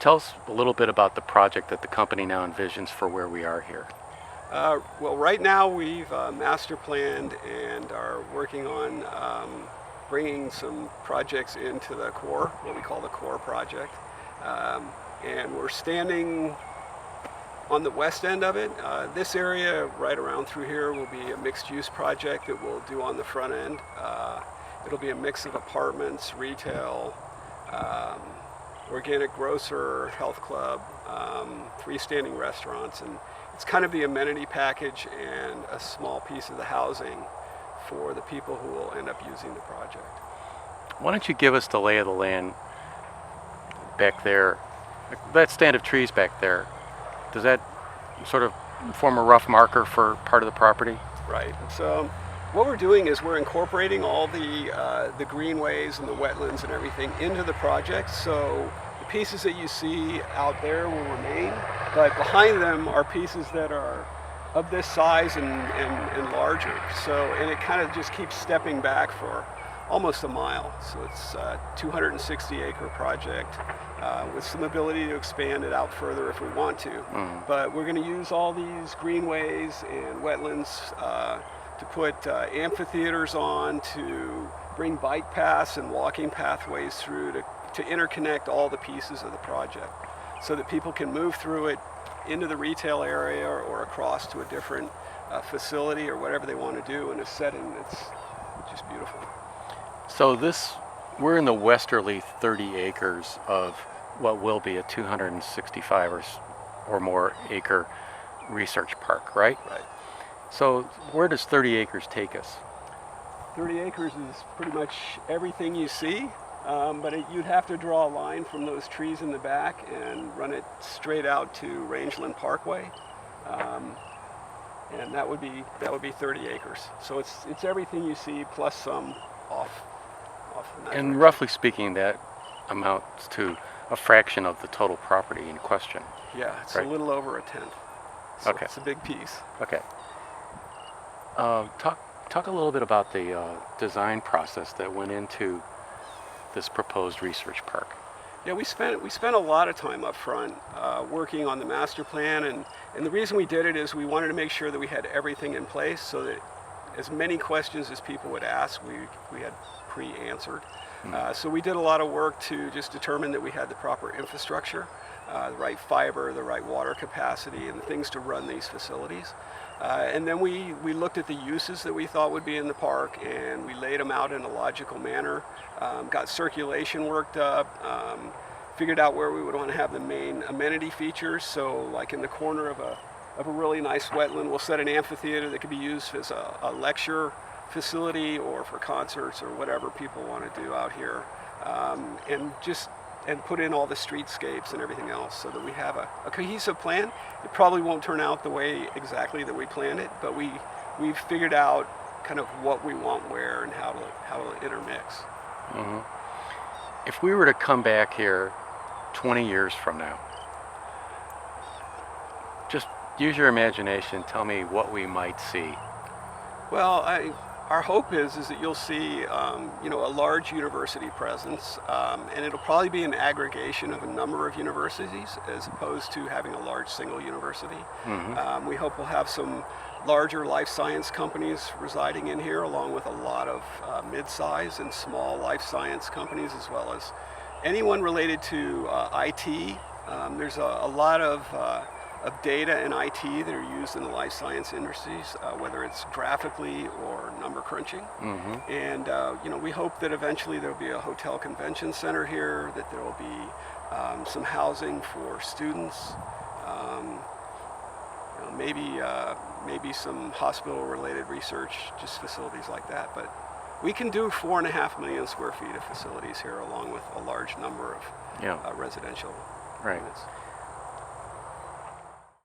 Tell us a little bit about the project that the company now envisions for where we are here. Well, right now we've master planned and are working on bringing some projects into the core, what we call the core project. And we're standing on the west end of it. This area right around through here will be a mixed use project that we'll do on the front end. It'll be a mix of apartments, retail, organic grocer, health club, freestanding restaurants, and it's kind of the amenity package and a small piece of the housing for the people who will end up using the project. Why don't you give us the lay of the land back there? That stand of trees back there, does that sort of form a rough marker for part of the property? Right. So what we're doing is we're incorporating all the greenways and the wetlands and everything into the project. So the pieces that you see out there will remain, but behind them are pieces that are of this size and larger. So, and it kind of just keeps stepping back for almost a mile. So it's a 260 acre project with some ability to expand it out further if we want to. But we're going to use all these greenways and wetlands to put amphitheaters on, to bring bike paths and walking pathways through to interconnect all the pieces of the project so that people can move through it into the retail area or across to a different facility or whatever they want to do in a setting that's just beautiful. So we're in the westerly 30 acres of what will be a 265 or more acre research park, right? Right. So where does 30 acres take us? 30 acres is pretty much everything you see, but you'd have to draw a line from those trees in the back and run it straight out to Rangeland Parkway, and that would be 30 acres. So it's everything you see plus some off. And roughly speaking, that amounts to a fraction of the total property in question. Yeah, it's right? A little over a tenth. So okay. It's a big piece. Okay. Talk a little bit about the design process that went into this proposed research park. Yeah, we spent a lot of time up front working on the master plan, and the reason we did it is we wanted to make sure that we had everything in place so that as many questions as people would ask, we had pre-answered. So we did a lot of work to just determine that we had the proper infrastructure, the right fiber, the right water capacity, and the things to run these facilities. And then we looked at the uses that we thought would be in the park, and we laid them out in a logical manner, got circulation worked up, figured out where we would want to have the main amenity features. So like in the corner of a really nice wetland, we'll set an amphitheater that could be used as a lecture facility or for concerts or whatever people want to do out here, and put in all the streetscapes and everything else so that we have a cohesive plan. It probably won't turn out the way exactly that we planned it, but we've figured out kind of what we want where and how to intermix. Mm-hmm. If we were to come back here 20 years from now, just use your imagination, tell me what we might see. Well, our hope is that you'll see a large university presence, and it'll probably be an aggregation of a number of universities as opposed to having a large single university. Mm-hmm. We hope we'll have some larger life science companies residing in here, along with a lot of mid-size and small life science companies, as well as anyone related to IT. There's a lot of data and IT that are used in the life science industries, whether it's graphically or number crunching. Mm-hmm. And we hope that eventually there'll be a hotel convention center here, that there will be some housing for students, maybe some hospital-related research, just facilities like that. But we can do 4.5 million square feet of facilities here, along with a large number of residential units.